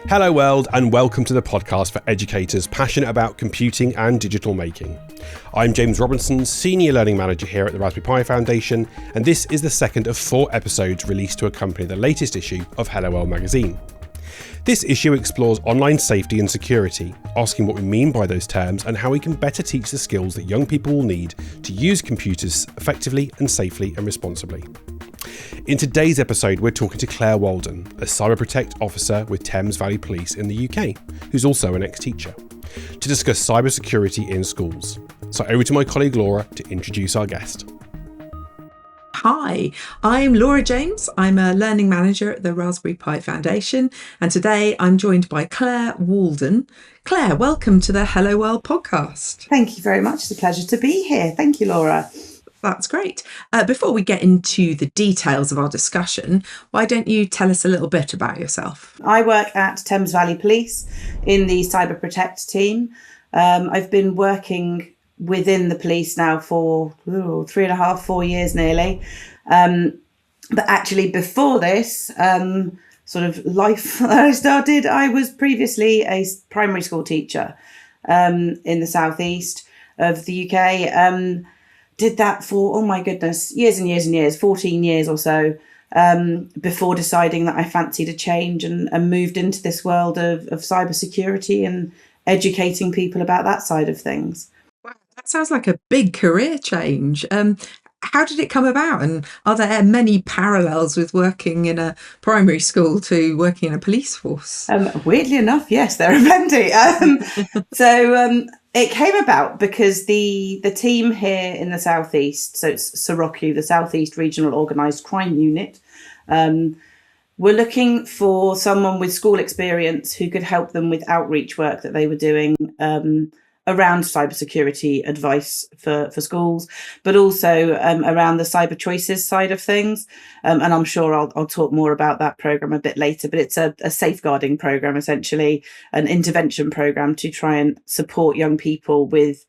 Hello world, and welcome to the podcast for educators passionate about computing and digital making. I'm James Robinson, Senior Learning Manager here at the Raspberry Pi Foundation, and this is the second of 4 episodes released to accompany the latest issue of Hello World magazine. This issue explores online safety and security, asking what we mean by those terms and how we can better teach the skills that young people will need to use computers effectively and safely and responsibly. In today's episode, we're talking to Claire Walden, a Cyber Protect officer with Thames Valley Police in the UK, who's also an ex-teacher, to discuss cybersecurity in schools. So over to my colleague Laura to introduce our guest. Hi, I'm Laura James. I'm a Learning Manager at the Raspberry Pi Foundation, and today I'm joined by Claire Walden. Claire, welcome to the Hello World podcast. Thank you very much. It's a pleasure to be here. Thank you, Laura. That's great. Before we get into the details of our discussion, why don't you tell us a little bit about yourself? I work at Thames Valley Police in the Cyber Protect team. I've been working within the police now for 3.5, 4 years nearly. But actually before this sort of life that I started, I was previously a primary school teacher in the southeast of the UK. Did that for, oh my goodness, years and years and years, 14 years or so, before deciding that I fancied a change and moved into this world of cybersecurity and educating people about that side of things. Wow, that sounds like a big career change. How did it come about? And are there many parallels with working in a primary school to working in a police force? Weirdly enough, yes, there are plenty. It came about because the team here in the southeast, so it's SOROCU, the Southeast Regional Organised Crime Unit, were looking for someone with school experience who could help them with outreach work that they were doing around cybersecurity advice for schools, but also around the cyber choices side of things. And I'm sure I'll talk more about that programme a bit later, but it's a safeguarding programme, essentially, an intervention programme to try and support young people with,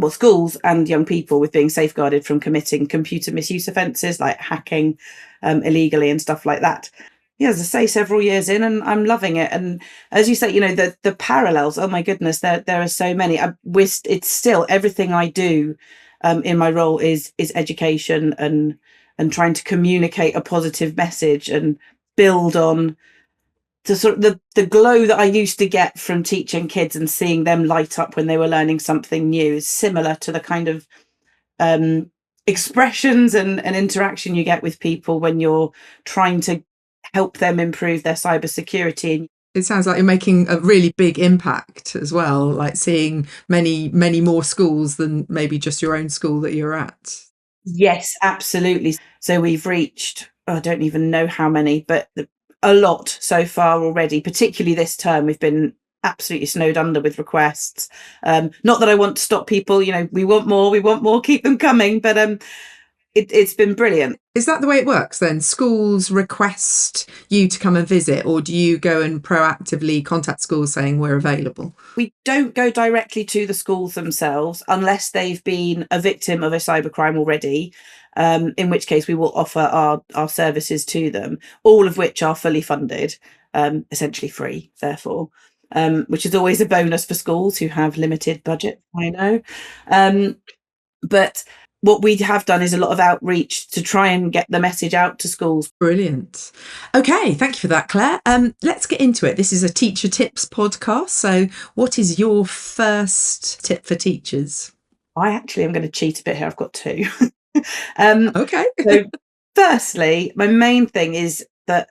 schools and young people with being safeguarded from committing computer misuse offences like hacking illegally and stuff like that. Yeah, as I say, several years in, and I'm loving it. And as you say, you know, the parallels, oh my goodness, there are so many. It's still everything I do in my role is education and trying to communicate a positive message and build on the sort of the glow that I used to get from teaching kids and seeing them light up when they were learning something new is similar to the kind of expressions and interaction you get with people when you're trying to help them improve their cybersecurity. It sounds like you're making a really big impact as well, like seeing many, many more schools than maybe just your own school that you're at. Yes, absolutely. So we've reached, I don't even know how many, but a lot so far already, particularly this term. We've been absolutely snowed under with requests. Not that I want to stop people, you know, we want more, keep them coming, but it's been brilliant. Is that the way it works then? Schools request you to come and visit, or do you go and proactively contact schools saying we're available? We don't go directly to the schools themselves unless they've been a victim of a cybercrime already, in which case we will offer our services to them, all of which are fully funded, essentially free, therefore, which is always a bonus for schools who have limited budget, I know. But what we have done is a lot of outreach to try and get the message out to schools. Brilliant. Okay, thank you for that, Claire. Let's get into it. This is a teacher tips podcast. So what is your first tip for teachers? I actually am going to cheat a bit here. I've got 2. Okay. So firstly, my main thing is that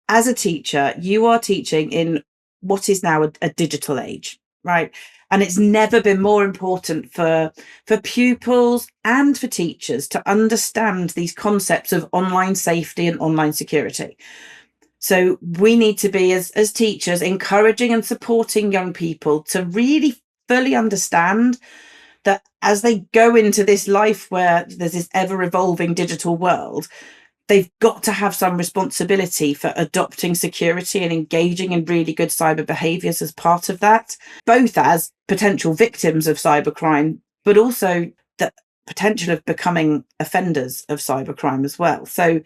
as a teacher, you are teaching in what is now a digital age, right? And it's never been more important for pupils and for teachers to understand these concepts of online safety and online security. So we need to be, as teachers, encouraging and supporting young people to really fully understand that as they go into this life where there's this ever-evolving digital world, they've got to have some responsibility for adopting security and engaging in really good cyber behaviours as part of that, both as potential victims of cybercrime, but also the potential of becoming offenders of cybercrime as well. So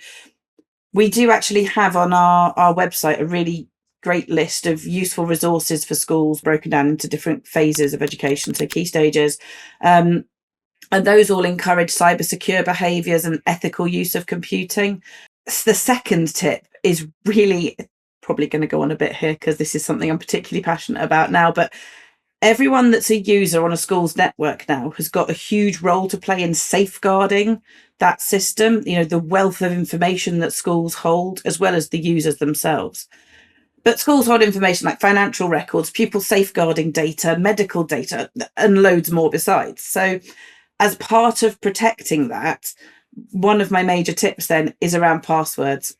we do actually have on our website a really great list of useful resources for schools broken down into different phases of education, so key stages. And those all encourage cybersecure behaviours and ethical use of computing. The second tip is really probably going to go on a bit here because this is something I'm particularly passionate about now, but everyone that's a user on a school's network now has got a huge role to play in safeguarding that system, the wealth of information that schools hold, as well as the users themselves. But schools hold information like financial records, pupil safeguarding data, medical data, and loads more besides. So as part of protecting that, one of my major tips then is around passwords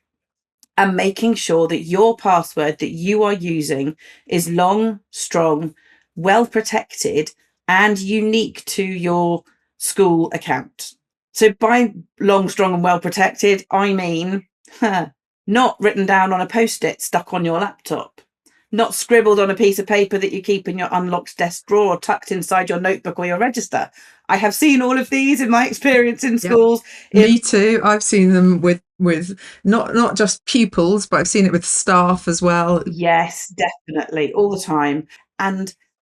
and making sure that your password that you are using is long, strong, well protected and unique to your school account. So by long, strong and well protected, I mean not written down on a post-it stuck on your laptop, not scribbled on a piece of paper that you keep in your unlocked desk drawer or tucked inside your notebook or your register. I have seen all of these in my experience in schools. Me too. I've seen them with not just pupils, but I've seen it with staff as well. Yes, definitely, all the time. And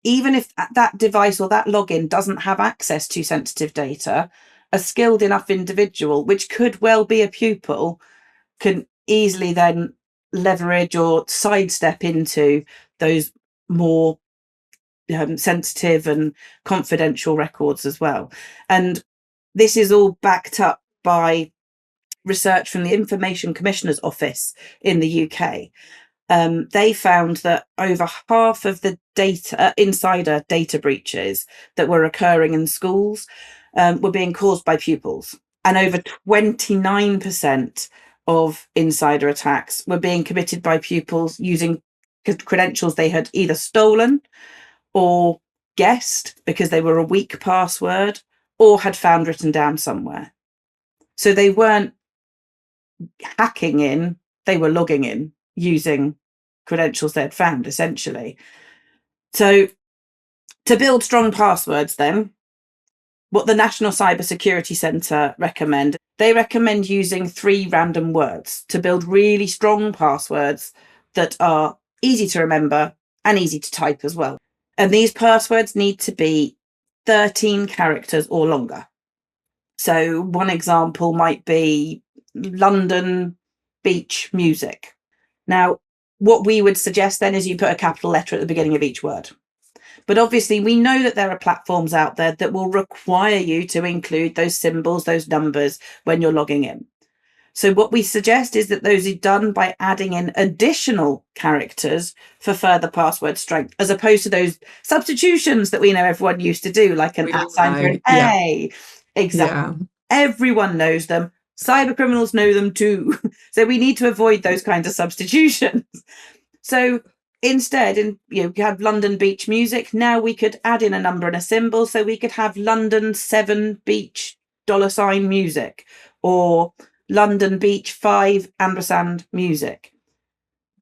even if that device or that login doesn't have access to sensitive data, a skilled enough individual, which could well be a pupil, can easily then leverage or sidestep into those more sensitive and confidential records as well. And this is all backed up by research from the Information Commissioner's Office in the UK. They found that over half of the insider data breaches that were occurring in schools were being caused by pupils. And over 29% of insider attacks were being committed by pupils using credentials they had either stolen or guessed because they were a weak password or had found written down somewhere. So they weren't hacking in, they were logging in using credentials they'd found, essentially. So to build strong passwords then, what the National Cybersecurity Centre recommend, they recommend using 3 random words to build really strong passwords that are easy to remember and easy to type as well. And these passwords need to be 13 characters or longer. So one example might be London beach music. Now, what we would suggest then is you put a capital letter at the beginning of each word. But obviously, we know that there are platforms out there that will require you to include those symbols, those numbers when you're logging in. So what we suggest is that those are done by adding in additional characters for further password strength, as opposed to those substitutions that we know everyone used to do, like an @ sign for an A. Exactly. Yeah. Everyone knows them. Cyber criminals know them too. So we need to avoid those kinds of substitutions. So instead, you have London beach music. Now we could add in a number and a symbol. So we could have London 7 beach $ music, or London beach 5 ampersand music.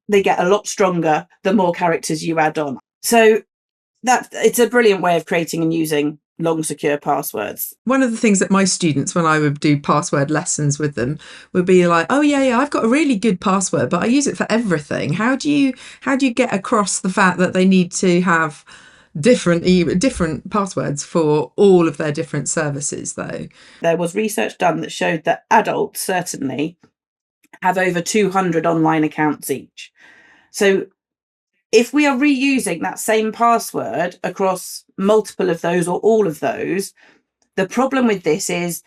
They get a lot stronger the more characters you add on. So it's a brilliant way of creating and using long, secure passwords. One of the things that my students, when I would do password lessons with them, would be like, oh yeah, I've got a really good password, but I use it for everything. How do you get across the fact that they need to have different passwords for all of their different services, though? There was research done that showed that adults certainly have over 200 online accounts each. So if we are reusing that same password across multiple of those or all of those, the problem with this is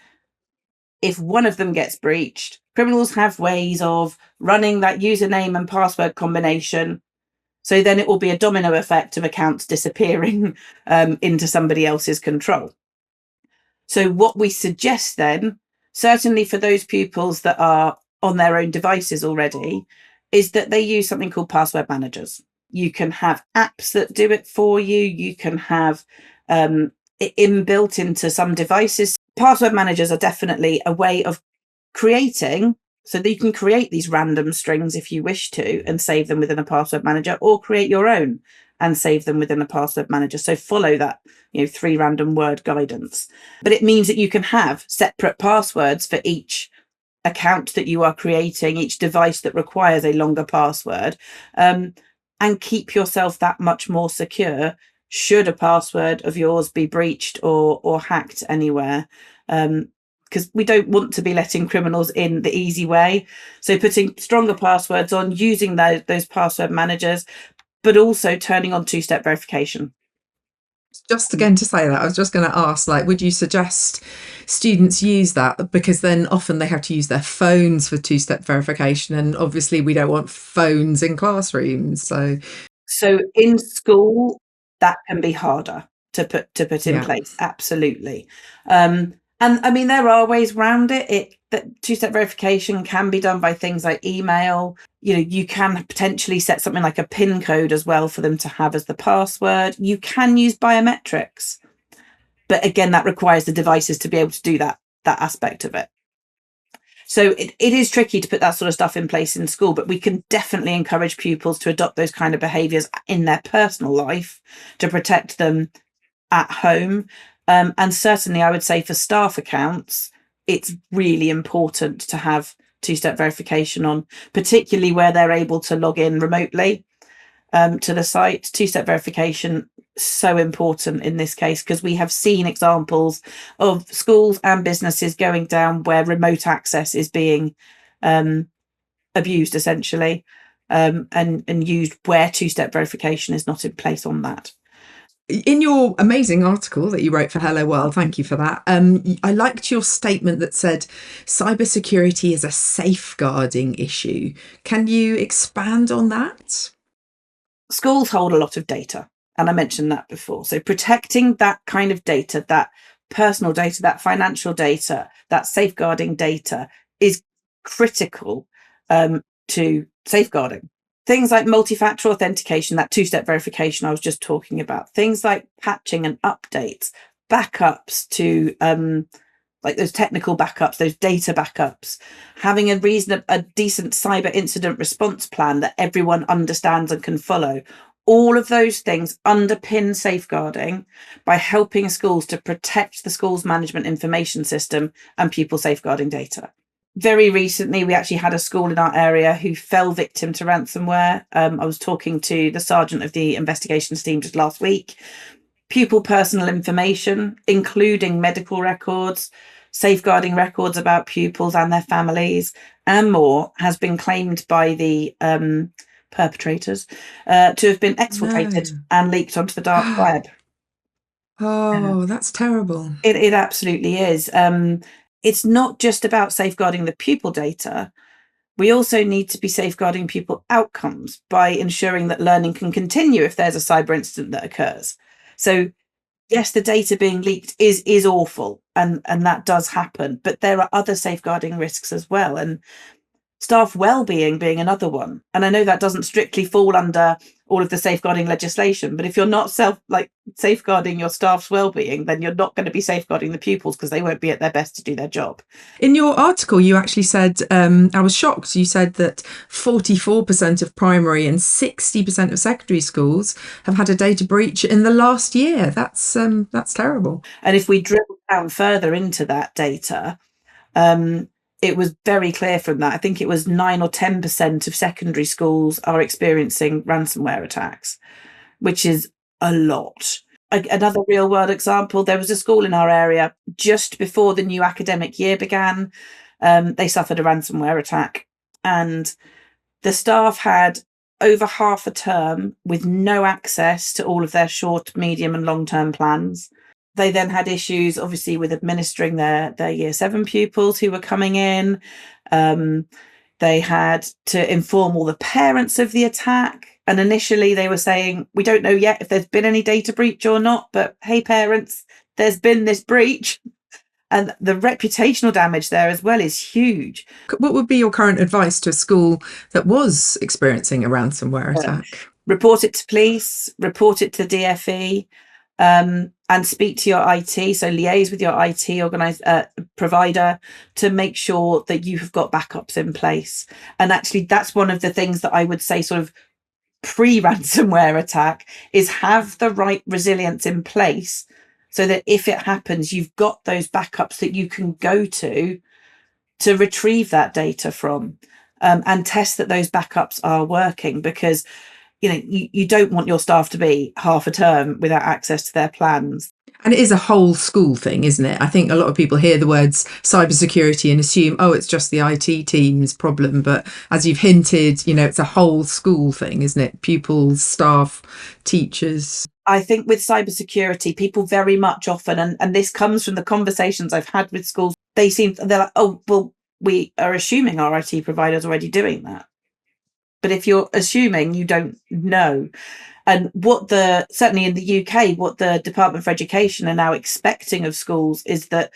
if one of them gets breached, criminals have ways of running that username and password combination. So then it will be a domino effect of accounts disappearing into somebody else's control. So what we suggest then, certainly for those pupils that are on their own devices already, is that they use something called password managers. You can have apps that do it for you. You can have it inbuilt into some devices. Password managers are definitely a way of creating, so that you can create these random strings if you wish to and save them within a password manager, or create your own and save them within a password manager. So follow that 3 random word guidance. But it means that you can have separate passwords for each account that you are creating, each device that requires a longer password. and keep yourself that much more secure should a password of yours be breached or hacked anywhere. Because we don't want to be letting criminals in the easy way. So putting stronger passwords on, using those password managers, but also turning on two-step verification. Just again to say that, I was just going to ask, like, would you suggest students use that? Because then often they have to use their phones for two-step verification, and obviously we don't want phones in classrooms. So in school, that can be harder to put in place. Absolutely. And I mean, there are ways around it. That two-step verification can be done by things like email. You can potentially set something like a PIN code as well for them to have as the password. You can use biometrics, but again, that requires the devices to be able to do that aspect of it. So it is tricky to put that sort of stuff in place in school, but we can definitely encourage pupils to adopt those kind of behaviours in their personal life to protect them at home. And certainly I would say for staff accounts, it's really important to have two-step verification on, particularly where they're able to log in remotely to the site. Two-step verification, so important in this case, because we have seen examples of schools and businesses going down where remote access is being abused, essentially, and used where two-step verification is not in place on that. In your amazing article that you wrote for Hello World, thank you for that. I liked your statement that said cybersecurity is a safeguarding issue. Can you expand on that? Schools hold a lot of data, and I mentioned that before. So protecting that kind of data, that personal data, that financial data, that safeguarding data is critical to safeguarding. Things like multi-factor authentication, that two-step verification I was just talking about, things like patching and updates, backups to like those technical backups, those data backups, having a decent cyber incident response plan that everyone understands and can follow. All of those things underpin safeguarding by helping schools to protect the school's management information system and pupil safeguarding data. Very recently, we actually had a school in our area who fell victim to ransomware. I was talking to the sergeant of the investigations team just last week. Pupil personal information, including medical records, safeguarding records about pupils and their families, and more, has been claimed by the perpetrators to have been exfiltrated and leaked onto the dark web. Oh, that's terrible. It absolutely is. It's not just about safeguarding the pupil data. We also need to be safeguarding pupil outcomes by ensuring that learning can continue if there's a cyber incident that occurs. So yes, the data being leaked is awful, and that does happen, but there are other safeguarding risks as well, and staff well-being being another one. And I know that doesn't strictly fall under all of the safeguarding legislation, but if you're not safeguarding your staff's well-being, then you're not going to be safeguarding the pupils because they won't be at their best to do their job. In your article, you actually said, I was shocked, you said that 44% of primary and 60% of secondary schools have had a data breach in the last year. That's terrible. And if we drill down further into that data, it was very clear from that. I think it was 9 or 10% of secondary schools are experiencing ransomware attacks, which is a lot. Another real world example, there was a school in our area just before the new academic year began. They suffered a ransomware attack, and the staff had over half a term with no access to all of their short, medium and long-term plans. They then had issues, obviously, with administering their year 7 pupils who were coming in. They had to inform all the parents of the attack. And initially they were saying, we don't know yet if there's been any data breach or not, but hey, parents, there's been this breach. And the reputational damage there as well is huge. What would be your current advice to a school that was experiencing a ransomware attack? Report it to police, report it to DFE. And speak to your IT, so liaise with your IT provider to make sure that you have got backups in place. And actually, that's one of the things that I would say sort of pre-ransomware attack is have the right resilience in place so that if it happens, you've got those backups that you can go to retrieve that data from and test that those backups are working, because you don't want your staff to be half a term without access to their plans. And it is a whole school thing, isn't it? I think a lot of people hear the words cybersecurity and assume, oh, it's just the IT team's problem. But as you've hinted, it's a whole school thing, isn't it? Pupils, staff, teachers. I think with cybersecurity, people very much often, and this comes from the conversations I've had with schools, they're like, oh, well, we are assuming our IT provider's already doing that. But if you're assuming, you don't know. And certainly in the UK, what the Department for Education are now expecting of schools is that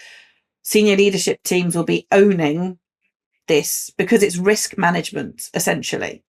senior leadership teams will be owning this, because it's risk management, essentially.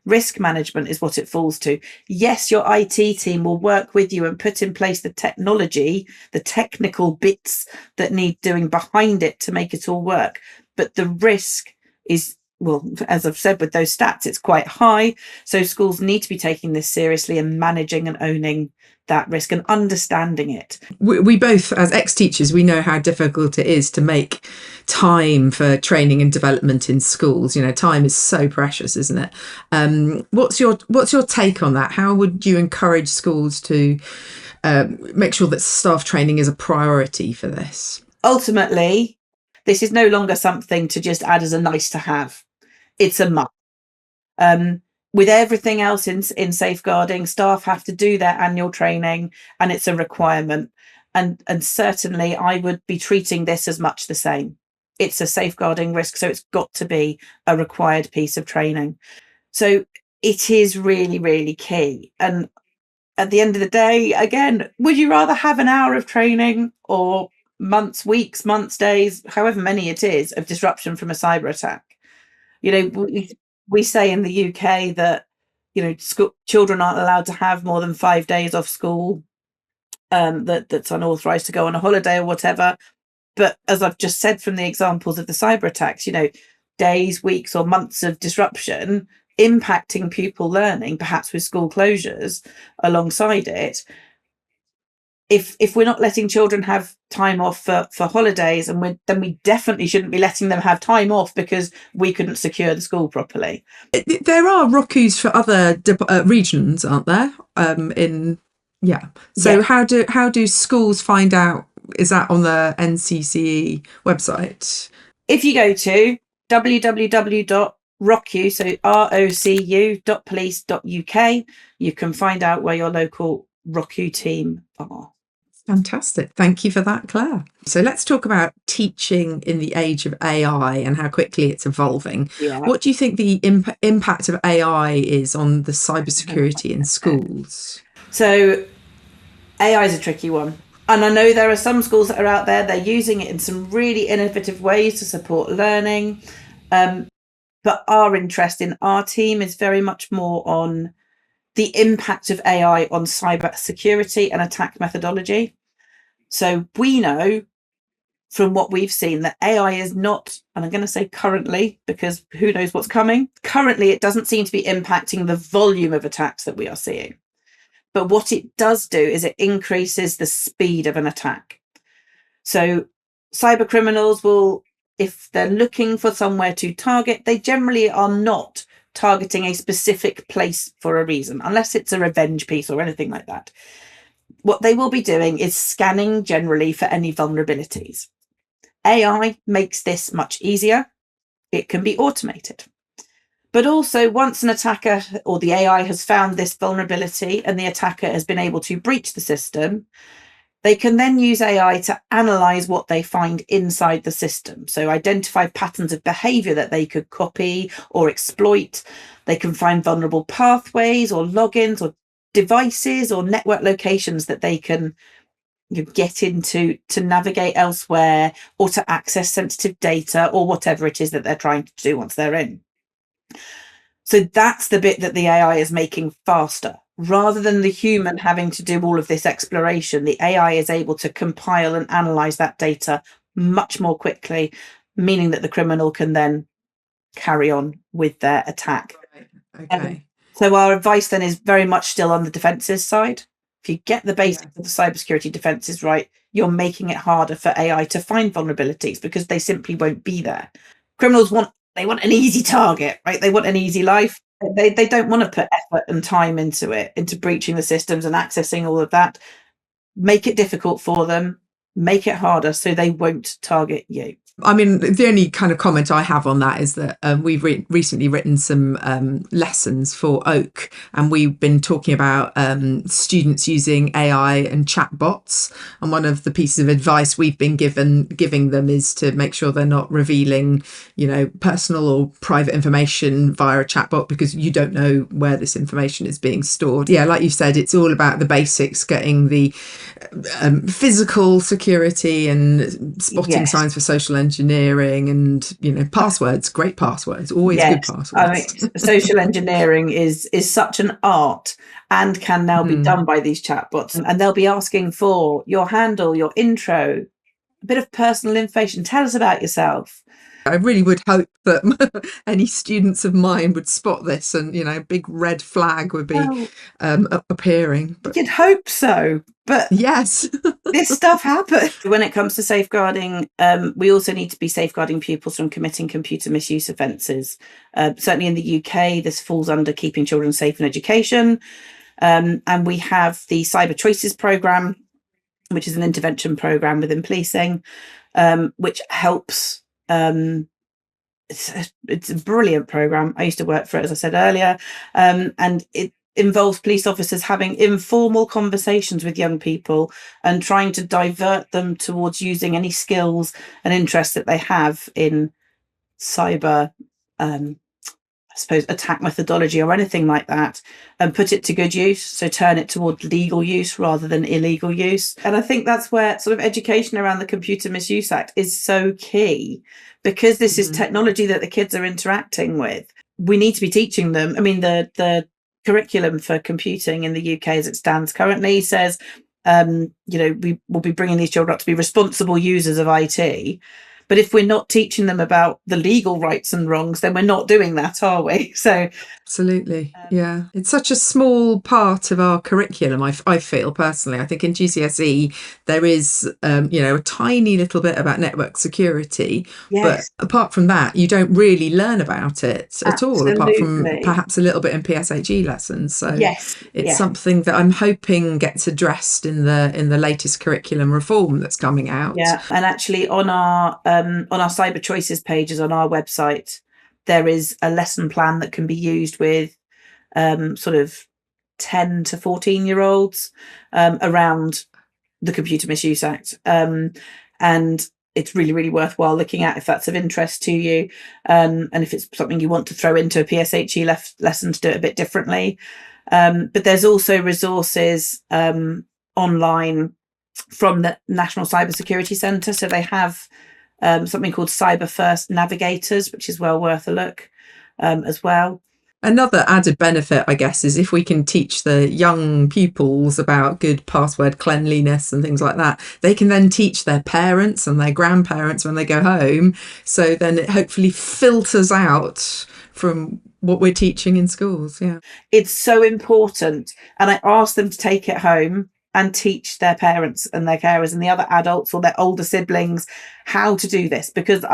Risk management is what it falls to. Yes, your IT team will work with you and put in place the technology, the technical bits that need doing behind it to make it all work. But the risk is, well, as I've said with those stats, it's quite high. So schools need to be taking this seriously and managing and owning that risk and understanding it. We both, as ex-teachers, we know how difficult it is to make time for training and development in schools. Time is so precious, isn't it? What's your take on that? How would you encourage schools to make sure that staff training is a priority for this? Ultimately, this is no longer something to just add as a nice to have. It's a must. With everything else in safeguarding, staff have to do their annual training, and it's a requirement. And certainly I would be treating this as much the same. It's a safeguarding risk, so it's got to be a required piece of training. So it is really, really key. And at the end of the day, again, would you rather have an hour of training or months, weeks, months, days, however many it is, of disruption from a cyber attack? We say in the UK that children aren't allowed to have more than 5 days off school, that's unauthorized to go on a holiday or whatever. But as I've just said from the examples of the cyber attacks, days, weeks or months of disruption impacting pupil learning, perhaps with school closures alongside it. If we're not letting children have time off for holidays, then we definitely shouldn't be letting them have time off because we couldn't secure the school properly. There are ROCUs for other regions, aren't there? So yeah. How do schools find out? Is that on the NCCE website? If you go to www.rocu, so rocu.police.uk, you can find out where your local ROCU team are. Fantastic. Thank you for that, Claire. So let's talk about teaching in the age of AI and how quickly it's evolving. Yeah. What do you think the impact of AI is on the cybersecurity in schools? So AI is a tricky one. And I know there are some schools that are out there, they're using it in some really innovative ways to support learning. But our interest in our team is very much more on the impact of AI on cybersecurity and attack methodology. So we know from what we've seen that AI is not, and I'm going to say currently, because who knows what's coming. Currently, it doesn't seem to be impacting the volume of attacks that we are seeing. But what it does do is it increases the speed of an attack. So cyber criminals will, if they're looking for somewhere to target, they generally are not targeting a specific place for a reason, unless it's a revenge piece or anything like that. What they will be doing is scanning generally for any vulnerabilities. AI makes this much easier. It can be automated. But also, once an attacker or the AI has found this vulnerability and the attacker has been able to breach the system, they can then use AI to analyze what they find inside the system. So identify patterns of behavior that they could copy or exploit. They can find vulnerable pathways or logins or devices or network locations that they can get into to navigate elsewhere or to access sensitive data or whatever it is that they're trying to do once they're in. So that's the bit that the AI is making faster. Rather than the human having to do all of this exploration, the AI is able to compile and analyze that data much more quickly, meaning that the criminal can then carry on with their attack. Okay. So our advice then is very much still on the defences side. If you get the basics of the cybersecurity defences right, you're making it harder for AI to find vulnerabilities because they simply won't be there. Criminals want an easy target, right? They want an easy life. They don't want to put effort and time into it, into breaching the systems and accessing all of that. Make it difficult for them, make it harder so they won't target you. I mean, the only kind of comment I have on that is that we've recently written some lessons for Oak, and we've been talking about students using AI and chatbots. And one of the pieces of advice we've been giving them is to make sure they're not revealing, personal or private information via a chatbot, because you don't know where this information is being stored. Yeah, like you said, it's all about the basics, getting the physical security and spotting signs for social engineering and passwords, great passwords, always good passwords. I mean, social engineering is such an art and can now be done by these chatbots, and they'll be asking for your handle, your intro, a bit of personal information. Tell us about yourself. I really would hope that any students of mine would spot this, and a big red flag would be appearing. But you'd hope so, but yes, this stuff happens. When it comes to safeguarding, we also need to be safeguarding pupils from committing computer misuse offences. Certainly in the UK, this falls under keeping children safe in education, and we have the Cyber Choices programme, which is an intervention programme within policing, which helps. It's a brilliant program. I used to work for it, as I said earlier, and it involves police officers having informal conversations with young people and trying to divert them towards using any skills and interests that they have in cyber, I suppose, attack methodology or anything like that, and put it to good use. So turn it toward legal use rather than illegal use. And I think that's where sort of education around the Computer Misuse Act is so key, because this is technology that the kids are interacting with. We need to be teaching them. I mean, the curriculum for computing in the UK as it stands currently says, we will be bringing these children up to be responsible users of IT. But if we're not teaching them about the legal rights and wrongs, then we're not doing that, are we? So absolutely, yeah. It's such a small part of our curriculum, I feel personally. I think in GCSE there is, a tiny little bit about network security. Yes. But apart from that, you don't really learn about it at all, apart from perhaps a little bit in PSHE lessons. So it's something that I'm hoping gets addressed in the latest curriculum reform that's coming out. Yeah, and actually on our Cyber Choices pages on our website, there is a lesson plan that can be used with sort of 10 to 14-year-olds around the Computer Misuse Act. And it's really, really worthwhile looking at if that's of interest to you, and if it's something you want to throw into a PSHE lesson to do it a bit differently. But there's also resources online from the National Cybersecurity Centre. So they have something called Cyber First Navigators, which is well worth a look as well. Another added benefit, I guess, is if we can teach the young pupils about good password cleanliness and things like that, they can then teach their parents and their grandparents when they go home. So then it hopefully filters out from what we're teaching in schools. Yeah, it's so important. And I ask them to take it home and teach their parents and their carers and the other adults or their older siblings how to do this, because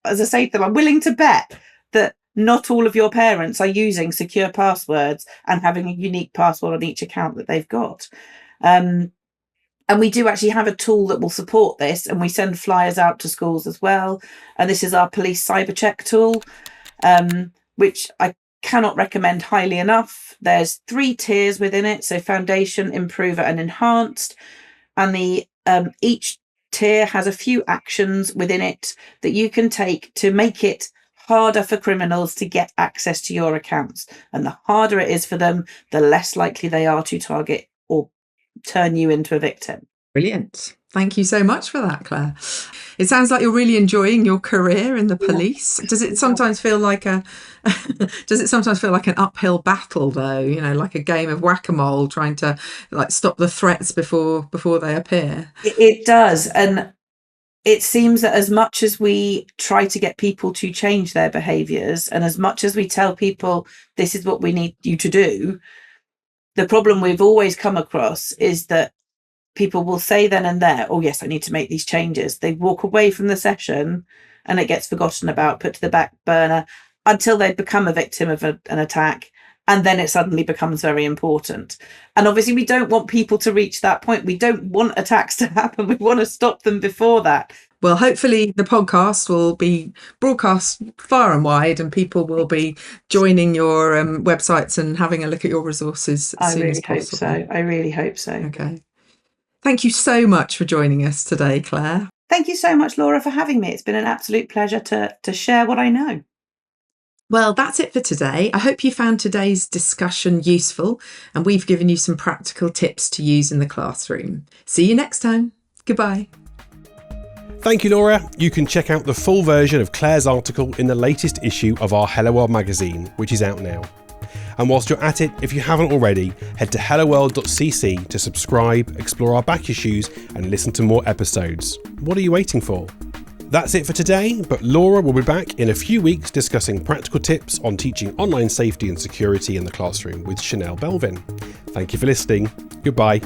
as I say to them, I'm willing to bet that not all of your parents are using secure passwords and having a unique password on each account that they've got. And we do actually have a tool that will support this, and we send flyers out to schools as well. And this is our police cyber check tool, which I cannot recommend highly enough. There's 3 tiers within it, so foundation, improver and enhanced, and the each tier has a few actions within it that you can take to make it harder for criminals to get access to your accounts. And the harder it is for them, the less likely they are to target or turn you into a victim. Brilliant. Thank you so much for that, Claire. It sounds like you're really enjoying your career in the police. Does it sometimes feel like an uphill battle, though? Like a game of whack-a-mole, trying to stop the threats before they appear? It does, and it seems that as much as we try to get people to change their behaviours, and as much as we tell people this is what we need you to do, the problem we've always come across is that people will say then and there, oh yes, I need to make these changes. They walk away from the session and it gets forgotten about, put to the back burner until they become a victim of an attack. and then it suddenly becomes very important. And obviously we don't want people to reach that point. We don't want attacks to happen. We want to stop them before that. Well, hopefully the podcast will be broadcast far and wide, and people will be joining your websites and having a look at your resources as soon as possible. I really hope so. Okay. Thank you so much for joining us today, Claire. Thank you so much, Laura, for having me. It's been an absolute pleasure to share what I know. Well, that's it for today. I hope you found today's discussion useful, and we've given you some practical tips to use in the classroom. See you next time. Goodbye. Thank you, Laura. You can check out the full version of Claire's article in the latest issue of our Hello World magazine, which is out now. And whilst you're at it, if you haven't already, head to helloworld.cc to subscribe, explore our back issues, and listen to more episodes. What are you waiting for? That's it for today, but Laura will be back in a few weeks discussing practical tips on teaching online safety and security in the classroom with Chanel Belvin. Thank you for listening. Goodbye.